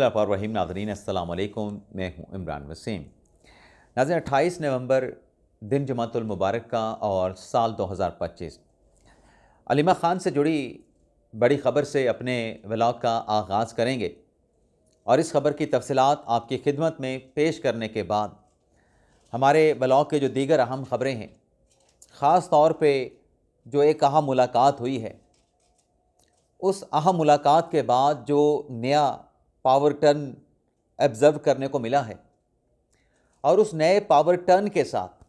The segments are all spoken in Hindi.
रहीम नाज़रीन अस्सलाम वालेकुम। मैं हूँ इमरान वसीम। नाज़रीन 28 नवंबर दिन जुमातुल मुबारक का और साल 2025 अलीमा ख़ान से जुड़ी बड़ी ख़बर से अपने व्लॉग का आगाज़ करेंगे और इस ख़बर की तफसीलात आपकी खिदमत में पेश करने के बाद हमारे व्लॉग के जो दीगर अहम ख़बरें हैं, ख़ास तौर पे जो एक अहम मुलाकात हुई है, उस अहम मुलाकात के बाद जो नया पावर टर्न ऑब्ज़र्व करने को मिला है और उस नए पावर टर्न के साथ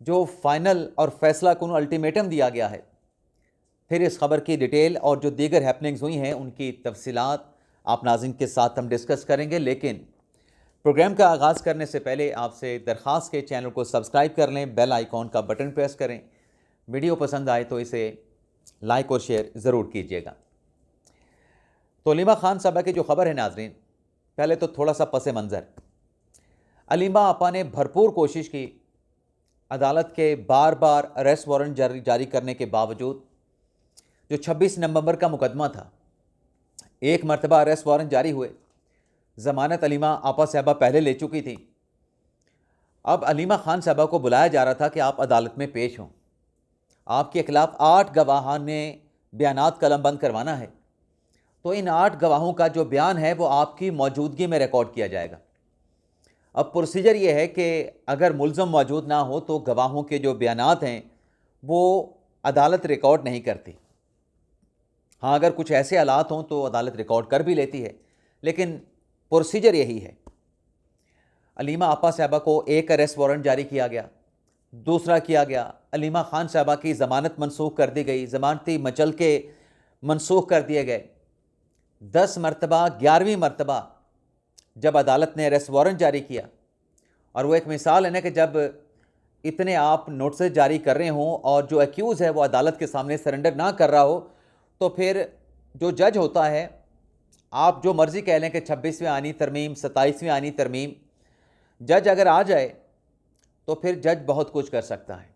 जो फाइनल और फैसला कुन अल्टीमेटम दिया गया है, फिर इस खबर की डिटेल और जो दीगर हैपनिंग्स हुई हैं उनकी तफसीलात आप नाज़रीन के साथ हम डिस्कस करेंगे। लेकिन प्रोग्राम का आगाज़ करने से पहले आपसे दरख्वास्त के चैनल को सब्सक्राइब कर लें, बेल आइकॉन का बटन प्रेस करें। वीडियो पसंद आए तो इसे लाइक और शेयर ज़रूर कीजिएगा। तो अलीमा ख़ान साहबा की जो ख़बर है नाज़रीन, पहले तो थोड़ा सा पस मंज़र। अलीमा आपा ने भरपूर कोशिश की, अदालत के बार बार अरेस्ट वारंट जारी करने के बावजूद जो 26 नवंबर का मुकदमा था, एक मरतबा अरेस्ट वारंट जारी हुए, ज़मानत अलीमा आपा साहबा पहले ले चुकी थी। अब अलीमा ख़ान साहबा को बुलाया जा रहा था कि आप अदालत में पेश हों, आपके खिलाफ़ 8 गवाहान ने बयानात कलमबंद करवाना है। तो इन 8 गवाहों का जो बयान है वो आपकी मौजूदगी में रिकॉर्ड किया जाएगा। अब प्रोसीजर ये है कि अगर मुल्ज़म मौजूद ना हो तो गवाहों के जो बयानात हैं वो अदालत रिकॉर्ड नहीं करती। हाँ, अगर कुछ ऐसे हालात हों तो अदालत रिकॉर्ड कर भी लेती है, लेकिन प्रोसीजर यही है। अलीमा आपा साहबा को एक अरेस्ट वारंट जारी किया गया, दूसरा किया गया, अलीमा ख़ान साहबा की ज़मानत मनसूख कर दी गई, ज़मानती मचल के मनसूख कर दिए गए। 10 मरतबा 11वीं मरतबा जब अदालत ने अरेस्ट वारंट जारी किया, और वो एक मिसाल है ना कि जब इतने आप नोटिस जारी कर रहे हों और जो एक्यूज़ है वो अदालत के सामने सरेंडर ना कर रहा हो, तो फिर जो जज होता है, आप जो मर्ज़ी कह लें कि 26वीं आनी तरमीम, 27वीं आनी तरमीम, जज अगर आ जाए तो फिर जज बहुत कुछ कर सकता है।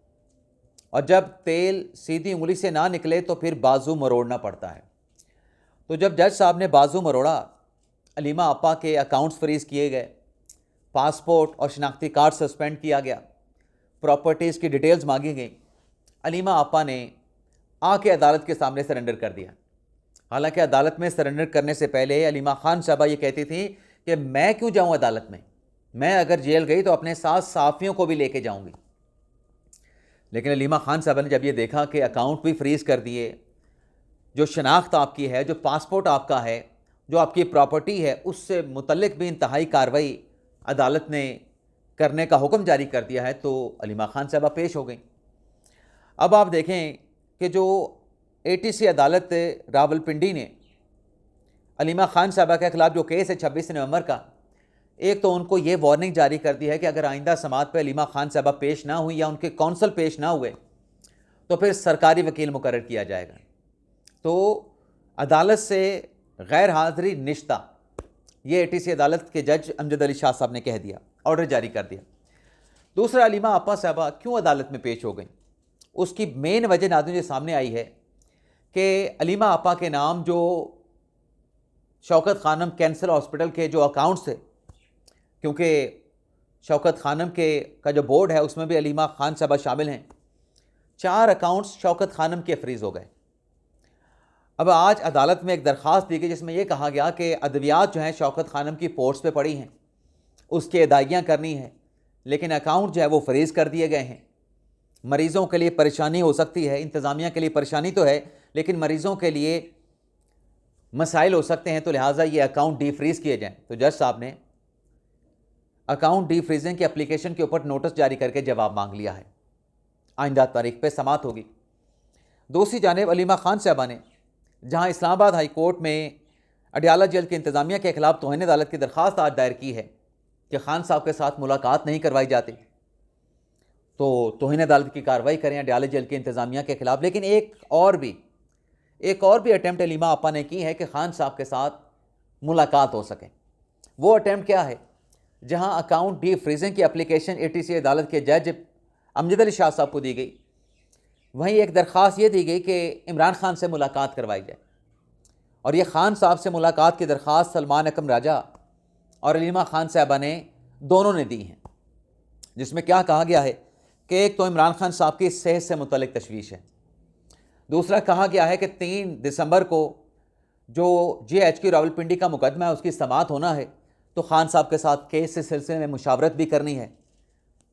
और जब तेल सीधी उंगली से ना निकले तो फिर बाजू मरोड़ना पड़ता है। तो जब जज साहब ने बाजू मरोड़ा, अलीमा आपा के अकाउंट्स फ्रीज़ किए गए, पासपोर्ट और शनाख्ती कार्ड सस्पेंड किया गया, प्रॉपर्टीज़ की डिटेल्स मांगी गई। अलीमा आपा ने आके अदालत के सामने सरेंडर कर दिया। हालांकि अदालत में सरेंडर करने से पहले अलीमा ख़ान साहबा ये कहती थी कि मैं क्यों जाऊं अदालत में, मैं अगर जेल गई तो अपने साथ साफ़ियों को भी लेके जाऊंगी। लेकिन अलीमा ख़ान साहबा ने जब ये देखा कि अकाउंट भी फ्रीज़ कर दिए, जो शनाख्त आपकी है, जो पासपोर्ट आपका है, जो आपकी प्रॉपर्टी है, उससे मुतल्लिक भी इंतहाई कार्रवाई अदालत ने करने का हुक्म जारी कर दिया है, तो अलीमा ख़ान साहबा पेश हो गई। अब आप देखें कि जो एटीसी अदालत रावलपिंडी ने अलीमा ख़ान साहबा के ख़िलाफ़ जो केस है 26 नवंबर का, एक तो उनको ये वार्निंग जारी कर दी है कि अगर आइंदा समात पर अलीमा ख़ान साहबा पेश ना हुई या उनके कौंसल पेश ना हुए तो फिर सरकारी वकील मुकर्रर किया जाएगा। तो अदालत से गैर हाज़िरी निश्ता, ये एटीसी अदालत के जज अमजद अली शाह साहब ने कह दिया, ऑर्डर जारी कर दिया। दूसरा, अलीमा आपा साहबा क्यों अदालत में पेश हो गई, उसकी मेन वजह नाज़रीन ये सामने आई है कि अलीमा आपा के नाम जो शौकत खानम कैंसर हॉस्पिटल के जो अकाउंट्स थे, क्योंकि शौकत खानम का जो बोर्ड है उसमें भी अलीमा ख़ान साहबा शामिल हैं, 4 अकाउंट्स शौकत खानम के फ्रीज़ हो गए। अब आज अदालत में एक दरख्वास्त दी गई जिसमें यह कहा गया कि अद्वियात जो हैं शौकत खानम की पोर्ट्स पे पड़ी हैं, उसकी अदायगियाँ करनी है, लेकिन अकाउंट जो है वो फ्रीज़ कर दिए गए हैं। मरीज़ों के लिए परेशानी हो सकती है, इंतज़ामिया के लिए परेशानी तो है, लेकिन मरीज़ों के लिए मसाइल हो सकते हैं, तो लिहाजा ये अकाउंट डी फ्रीज़ किए जाएँ। तो जज साहब ने अकाउंट डी फ्रीजिंग की एप्लीकेशन के ऊपर नोटिस जारी करके जवाब मांग लिया है। आइंदा तारीख पे समात होगी। दूसरी जानिब अलीमा ख़ान साहबा ने जहां इस्लामाबाद हाई कोर्ट में अडयाला जेल के इंतज़ामिया के ख़िलाफ़ तौहीन अदालत की दरख्वास्त आज दायर की है कि ख़ान साहब के साथ मुलाकात नहीं करवाई जाती, तो तौहीन अदालत की कार्रवाई करें अडयाला जेल के इंतज़ामिया के ख़िलाफ़। लेकिन एक और भी अटैम्प्ट अलीमा आपा ने की है कि ख़ान साहब के साथ मुलाकात हो सके। वो अटैम्प्ट क्या है, जहां अकाउंट डी फ्रीजिंग की एप्लीकेशन एटीसी अदालत के जज अमजद अली शाह साहब को दी गई, वहीं एक दरख्वास्त ये दी गई कि इमरान खान से मुलाकात करवाई जाए। और ये खान साहब से मुलाकात की दरख्वास्त सलमान अकरम राजा और अलीमा खान साहबा ने दोनों ने दी हैं, जिसमें क्या कहा गया है कि एक तो इमरान खान साहब की सेहत से मुतल्लिक तशवीश है, दूसरा कहा गया है कि 3 दिसंबर को जो GHQ रावलपिंडी का मुकदमा है उसकी समाअत होना है, तो खान साहब के साथ केस के सिलसिले में मुशावरत भी करनी है।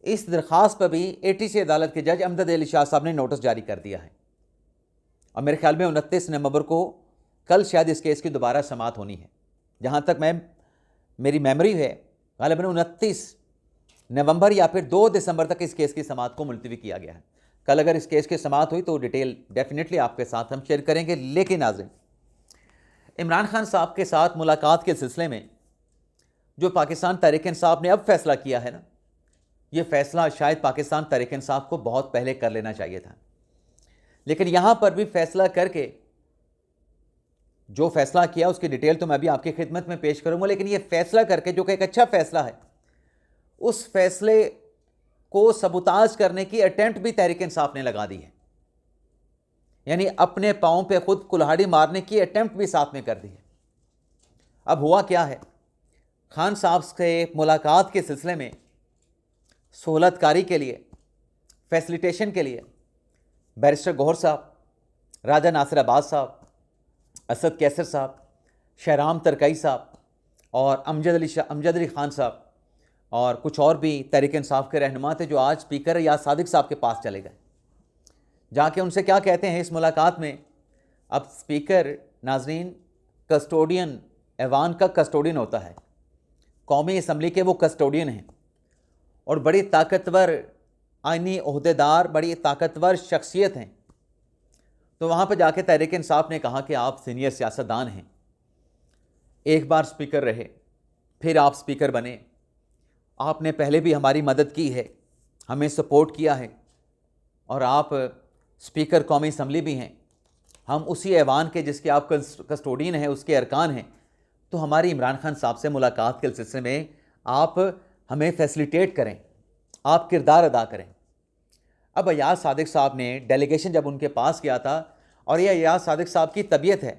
इस दरख्वास्त पर भी ATC अदालत के जज अमजद अली शाह साहब ने नोटिस जारी कर दिया है और मेरे ख्याल में 29 नवंबर को कल शायद इस केस की दोबारा समाअत होनी है। जहाँ तक मेरी मेमोरी है, गालिबन 29 नवंबर या फिर 2 दिसंबर तक इस केस की समाअत को मुलतवी किया गया है। कल अगर इस केस की समाअत हुई तो डिटेल डेफिनेटली आपके साथ हम शेयर करेंगे। लेकिन नाज़रीन, इमरान खान साहब के साथ मुलाकात के सिलसिले में जो पाकिस्तान तहरीक इंसाफ ने अब फैसला किया है ना, ये फैसला शायद पाकिस्तान तहरीक इंसाफ को बहुत पहले कर लेना चाहिए था, लेकिन यहाँ पर भी फैसला करके जो फैसला किया उसकी डिटेल तो मैं अभी आपकी खिदमत में पेश करूँगा। लेकिन ये फैसला करके जो कि एक अच्छा फैसला है, उस फैसले को सबूताज करने की अटेम्प्ट भी तहरीक इंसाफ ने लगा दी है, यानी अपने पाँव पे खुद कुल्हाड़ी मारने की अटेम्प्ट भी साथ में कर दी है। अब हुआ क्या है, खान साहब से मुलाकात के सिलसिले में सहूलतकारी के लिए, फैसिलिटेशन के लिए बैरिस्टर गौहर साहब, राजा नासिर अब्बास साहब, असद कैसर साहब, शहराम तरकई साहब और अमजद अली खान साहब और कुछ और भी तहरीक इंसाफ के रहनुमा थे, जो आज स्पीकर याद सादिक साहब के पास चले गए। जाके उनसे क्या कहते हैं इस मुलाकात में। अब स्पीकर नाजरीन कस्टोडियन, ऐवान का कस्टोडियन होता है, कौमी असम्बली के वो कस्टोडियन हैं और बड़ी ताकतवर आइनी ओहदेदार, बड़ी ताकतवर शख्सियत हैं। तो वहाँ पर जाके तहरीक इंसाफ ने कहा कि आप सीनियर सियासतदान हैं, एक बार स्पीकर रहे, फिर आप स्पीकर बने, आपने पहले भी हमारी मदद की है, हमें सपोर्ट किया है और आप स्पीकर कौमी असम्बली भी हैं, हम उसी ऐवान के जिसके आप कस्टोडियन हैं उसके अरकान हैं। तो हमारी इमरान खान साहब से मुलाकात के सिलसिले में आप हमें फैसिलिटेट करें, आप किरदार अदा करें। अब अयाज सादिक साहब ने डेलीगेशन जब उनके पास किया था, और यह अयाज सादिक साहब की तबीयत है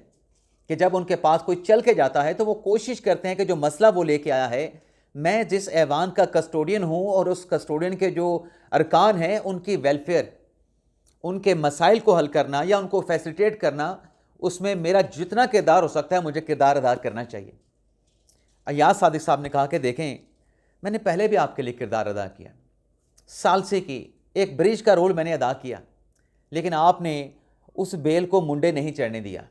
कि जब उनके पास कोई चल के जाता है तो वो कोशिश करते हैं कि जो मसला वो लेके आया है, मैं जिस ऐवान का कस्टोडियन हूँ और उस कस्टोडियन के जो अरकान हैं उनकी वेलफेयर, उनके मसाइल को हल करना या उनको फैसिलिटेट करना, उसमें मेरा जितना किरदार हो सकता है मुझे किरदार अदा करना चाहिए। अयाज सादिक साहब ने कहा कि देखें, मैंने पहले भी आपके लिए किरदार अदा किया, सालसे की एक ब्रिज का रोल मैंने अदा किया, लेकिन आपने उस बेल को मुंडे नहीं चढ़ने दिया,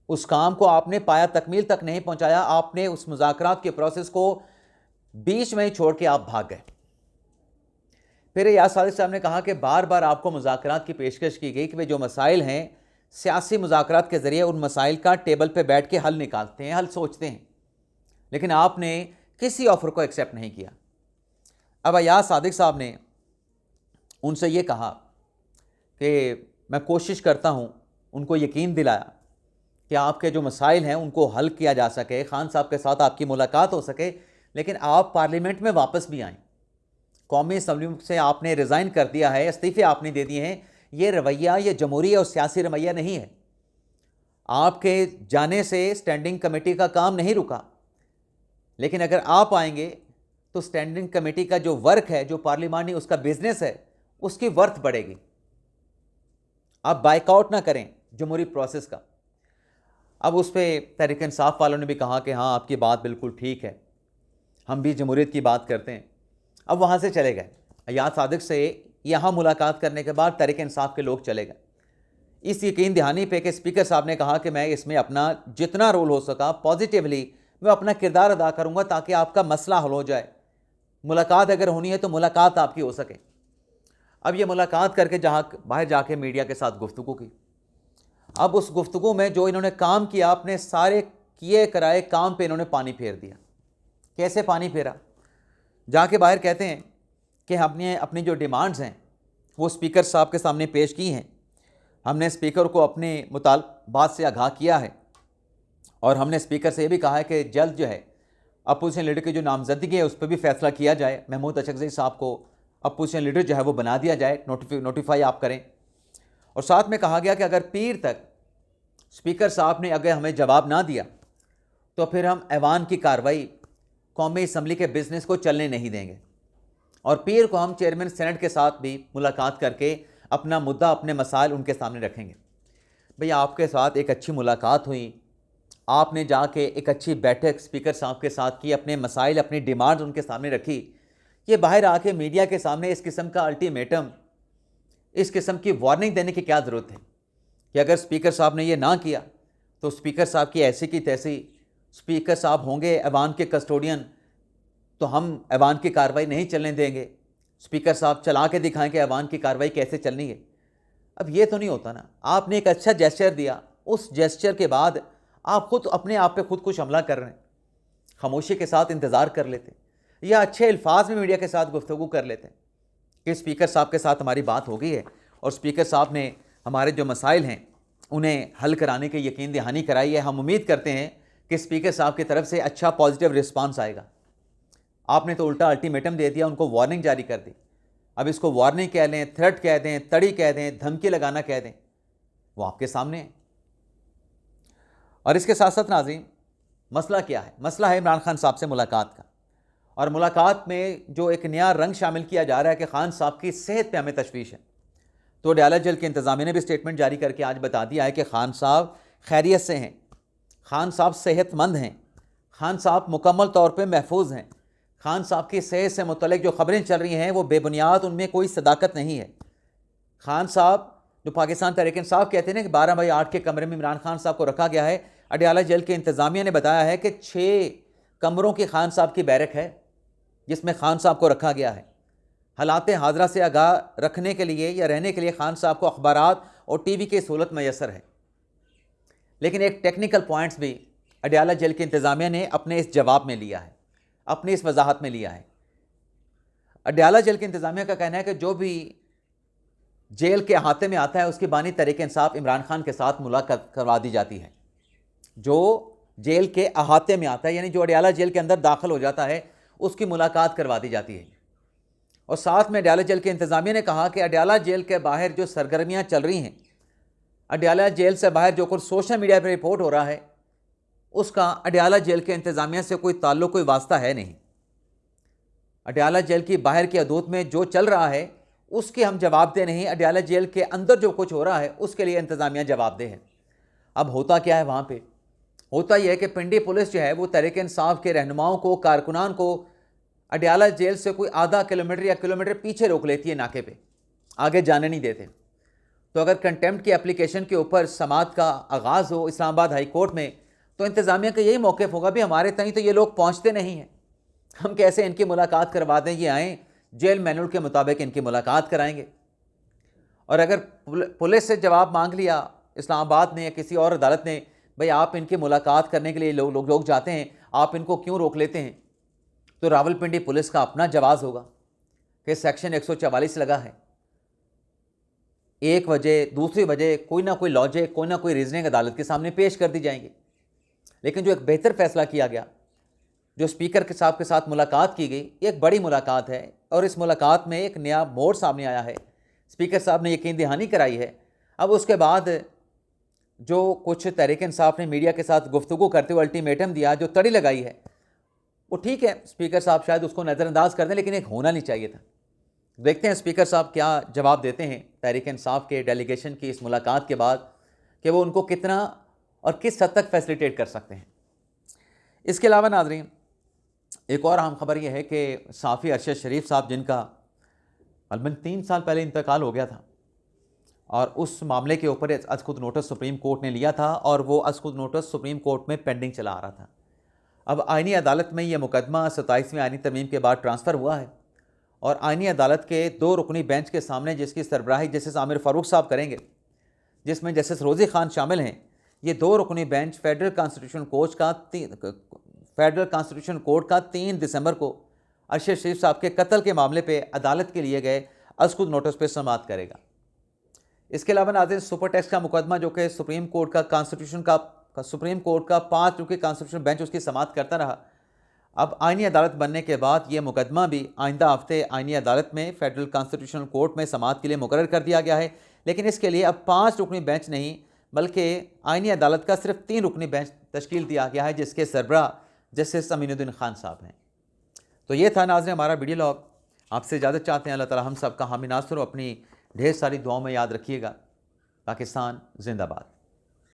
उस काम को आपने पाया तकमील तक नहीं पहुंचाया, आपने उस मुज़ाकरात के प्रोसेस को बीच में ही छोड़ के आप भाग गए। फिर अयाज सादिक साहब ने कहा कि बार बार आपको मुज़ाकरात की पेशकश की गई कि वे जो मसाइल हैं सियासी मुज़ाकरात के ज़रिए उन मसाइल का टेबल पे बैठ के हल निकालते हैं, हल सोचते हैं, लेकिन आपने किसी ऑफ़र को एक्सेप्ट नहीं किया। अब अयाज सादिक साहब ने उनसे ये कहा कि मैं कोशिश करता हूँ, उनको यकीन दिलाया कि आपके जो मसाइल हैं उनको हल किया जा सके, खान साहब के साथ आपकी मुलाकात हो सके, लेकिन आप पार्लियामेंट में वापस भी आएँ। कौमी असम्बली से आपने रिज़ाइन कर दिया है, इस्तीफ़े आपने दे दिए हैं, ये रवैया, ये जमहूरी और सियासी रवैया नहीं है। आपके जाने से स्टैंडिंग कमेटी का काम नहीं रुका, लेकिन अगर आप आएंगे तो स्टैंडिंग कमेटी का जो वर्क है, जो पार्लिमानी उसका बिजनेस है, उसकी वर्थ बढ़ेगी। आप बाइकआउट ना करें जमहूरी प्रोसेस का। अब उस पर तहरीक इंसाफ वालों ने भी कहा कि हाँ, आपकी बात बिल्कुल ठीक है, हम भी जमहूरियत की बात करते हैं। अब वहाँ से चले गए। अयाज सादिक से यहाँ मुलाकात करने के बाद तहरीक इंसाफ के लोग चले गए, इस यकीन दहानी पे कि स्पीकर साहब ने कहा कि मैं इसमें अपना जितना रोल हो सका पॉजिटिवली मैं अपना किरदार अदा करूँगा ताकि आपका मसला हल हो जाए। मुलाकात अगर होनी है तो मुलाकात आपकी हो सके। अब ये मुलाकात करके जहाँ बाहर जाके मीडिया के साथ गुफ्तगू की। अब उस गुफ्तगू में जो इन्होंने काम किया, अपने सारे किए कराए काम पे इन्होंने पानी फेर दिया। कैसे पानी फेरा? जाके बाहर कहते हैं कि हमने अपनी जो डिमांड्स हैं वो स्पीकर साहब के सामने पेश की हैं, हमने स्पीकर को अपने मुतालबात से आगाह किया है और हमने स्पीकर से ये भी कहा है कि जल्द जो है अपोजिशन लीडर की जो नामजदगी है उस पर भी फैसला किया जाए, महमूद अशरफी साहब को अपोजिशन लीडर जो है वो बना दिया जाए, नोटिफाई आप करें। और साथ में कहा गया कि अगर पीर तक स्पीकर साहब ने अगर हमें जवाब ना दिया तो फिर हम ऐवान की कार्रवाई कौमी असम्बली के बिजनेस को चलने नहीं देंगे और पीर को हम चेयरमैन सेनेट के साथ भी मुलाकात करके अपना मुद्दा, अपने मसाइल उनके सामने रखेंगे। भैया आपके साथ एक अच्छी मुलाकात हुई, आपने जाके एक अच्छी बैठक स्पीकर साहब के साथ की, अपने मसाइल, अपनी डिमांड्स उनके सामने रखी। ये बाहर आके मीडिया के सामने इस किस्म का अल्टीमेटम, इस किस्म की वार्निंग देने की क्या ज़रूरत है कि अगर स्पीकर साहब ने ये ना किया तो स्पीकर साहब की ऐसी की तैसी, स्पीकर साहब होंगे ऐवान के कस्टोडियन तो हम ऐवान की कार्रवाई नहीं चलने देंगे, स्पीकर साहब चला के दिखाएं कि ऐवान की कार्रवाई कैसे चलनी है। अब ये तो नहीं होता ना। आपने एक अच्छा जेस्चर दिया, उस जेस्चर के बाद आप खुद अपने आप पे खुद कुछ हमला कर रहे हैं। खामोशी के साथ इंतज़ार कर लेते या अच्छे अल्फाज में मीडिया के साथ गुफ्तगू कर लेते कि स्पीकर साहब के साथ हमारी बात हो गई है और स्पीकर साहब ने हमारे जो मसाइल हैं उन्हें हल कराने की यकीन दहानी कराई है। हम उम्मीद करते हैं कि स्पीकर साहब की तरफ से अच्छा पॉजिटिव रिस्पांस आएगा। आपने तो उल्टा अल्टीमेटम दे दिया, उनको वार्निंग जारी कर दी। अब इसको वार्निंग कह लें, थ्रेट कह दें, तड़ी कह दें, धमकी लगाना कह दें, वो आपके सामने है। और इसके साथ साथ नाज़रीन, मसला क्या है? मसला है इमरान खान साहब से मुलाकात का। और मुलाकात में जो एक नया रंग शामिल किया जा रहा है कि खान साहब की सेहत पे हमें तशवीश है। तो अडयाला जेल के इंतज़ामिया ने भी स्टेटमेंट जारी करके आज बता दिया है कि खान साहब खैरियत से हैं, खान साहब सेहतमंद हैं, खान साहब मुकम्मल तौर पे महफूज हैं। खान साहब की सेहत से मुतल्लिक जो खबरें चल रही हैं वो बेबुनियाद, उनमें कोई सदाकत नहीं है। खान साहब जो पाकिस्तान तहरीक इंसाफ कहते हैं ना कि 12/8 के कमरे में इमरान खान साहब को रखा गया है, अडयाला जेल के इंतज़ामिया ने बताया है कि 6 कमरों की खान साहब की बैरक है जिसमें खान साहब को रखा गया है। हालात हाज़रा से आगाह रखने के लिए या रहने के लिए खान साहब को अखबारात और टीवी की सहूलत मैसर है। लेकिन एक टेक्निकल पॉइंट्स भी अडयाला जेल के इंतज़ामिया ने अपने इस जवाब में लिया है, अपनी इस वजाहत में लिया है। अडयाला जेल के इंतज़ामिया का कहना है कि जो भी जेल के अहाते में आता है उसकी बानी तहरीक इंसाफ इमरान खान के साथ मुलाकात करवा दी जाती है। जो जेल के अहाते में आता है यानी जो अडयाला जेल के अंदर दाखिल हो जाता है उसकी मुलाकात करवा दी जाती है। और साथ में अडयाला जेल के इंतज़ामिया ने कहा कि अडयाला जेल के बाहर जो सरगर्मियाँ चल रही हैं, अडयाला जेल से बाहर जो कुछ सोशल मीडिया पर रिपोर्ट हो रहा है उसका अडयाला जेल के इंतज़ामिया से कोई ताल्लुक़, कोई वास्ता है नहीं। अडयाला जेल की बाहर की हदूद में जो चल रहा है उसके हम जवाबदेह नहीं, अडयाला जेल के अंदर जो कुछ हो रहा है उसके लिए इंतज़ामिया जवाबदेह है। अब होता क्या है वहाँ पे? होता यह है कि पिंडी पुलिस जो है वो तहरीक इंसाफ के रहनुमाओं को, कारकुनान को अडयाला जेल से कोई आधा किलोमीटर या किलोमीटर पीछे रोक लेती है, नाके पे आगे जाने नहीं देते। तो अगर कंटेम्प्ट की एप्लीकेशन के ऊपर समाअत का आगाज़ हो इस्लामाबाद हाई कोर्ट में तो इंतज़ामिया का यही मौक़िफ़ होगा भी हमारे तक तो ये लोग पहुँचते नहीं हैं, हम कैसे इनकी मुलाकात करवा दें, ये आएँ जेल मैनुअल के मुताबिक इनकी मुलाकात कराएंगे। और अगर पुलिस से जवाब मांग लिया इस्लामाबाद ने या किसी और अदालत ने, भाई आप इनकी मुलाकात करने के लिए लोग जाते हैं, आप इनको क्यों रोक लेते हैं, तो रावलपिंडी पुलिस का अपना जवाब होगा कि सेक्शन 144 लगा है। एक वजह दूसरी वजह कोई ना कोई लॉजिक, कोई ना कोई रीजनिंग अदालत के सामने पेश कर दी जाएंगी। लेकिन जो एक बेहतर फैसला किया गया, जो स्पीकर के साहब के साथ मुलाकात की गई, ये एक बड़ी मुलाकात है और इस मुलाकात में एक नया मोड़ सामने आया है। स्पीकर साहब ने यकीन दहानी कराई है। अब उसके बाद जो कुछ तहरीक इंसाफ ने मीडिया के साथ गुफ्तगू करते हुए अल्टीमेटम दिया, जो तड़ी लगाई है, वो ठीक है, स्पीकर साहब शायद उसको नज़रअंदाज कर दें, लेकिन एक होना नहीं चाहिए था। देखते हैं स्पीकर साहब क्या जवाब देते हैं तहरीक इंसाफ के डेलीगेशन की इस मुलाकात के बाद कि वो उनको कितना और किस हद तक फैसिलिटेट कर सकते हैं। इसके अलावा नाज़रीन, एक और अहम खबर यह है कि साफ़ी अरशद शरीफ साहब, जिनका अलबन 3 साल पहले इंतकाल हो गया था और उस मामले के ऊपर अज़खुद नोटिस सुप्रीम कोर्ट ने लिया था और वो अज़खुद नोटिस सुप्रीम कोर्ट में पेंडिंग चला आ रहा था। अब आईनी अदालत में यह मुकदमा 27वीं आईनी तरमीम के बाद ट्रांसफ़र हुआ है और आईनी अदालत के 2 रुकनी बेंच के सामने, जिसकी सरबराही जस्टिस आमिर फ़ारूक साहब करेंगे, जिसमें जस्टिस रोज़ी ख़ान शामिल हैं, ये 2 रुकनी बेंच फेडरल कॉन्स्टिट्यूशन कोर्ट का 3 दिसंबर को अरशद शरीफ साहब के कत्ल के मामले पे अदालत के लिए गए अज़खुद नोटिस पे समाअत करेगा। इसके अलावा नाज़रीन, सुपर टैक्स का मुकदमा जो कि सुप्रीम कोर्ट का 5 रुकनी कॉन्स्टिट्यूशन बेंच उसकी समाअत करता रहा, अब आईनी अदालत बनने के बाद ये मुकदमा भी आइंदा हफ्ते आईनी अदालत में फेडरल कॉन्स्टिट्यूशनल कोर्ट में समाअत के लिए मुकर्रर कर दिया गया है। लेकिन इसके लिए अब 5 रुकनी बेंच नहीं बल्कि आइनी अदालत का सिर्फ 3 रुकनी बेंच तश्कील दिया गया है, जिसके सरबराह जस्टिस अमीनुद्दीन खान साहब हैं। तो ये था नाज़रीन हमारा वीडियो लॉग। आपसे इजाज़त चाहते हैं। अल्लाह ताला हम सब का हामी नासर हो। अपनी ढेर सारी दुआओं में याद रखिएगा। पाकिस्तान जिंदाबाद।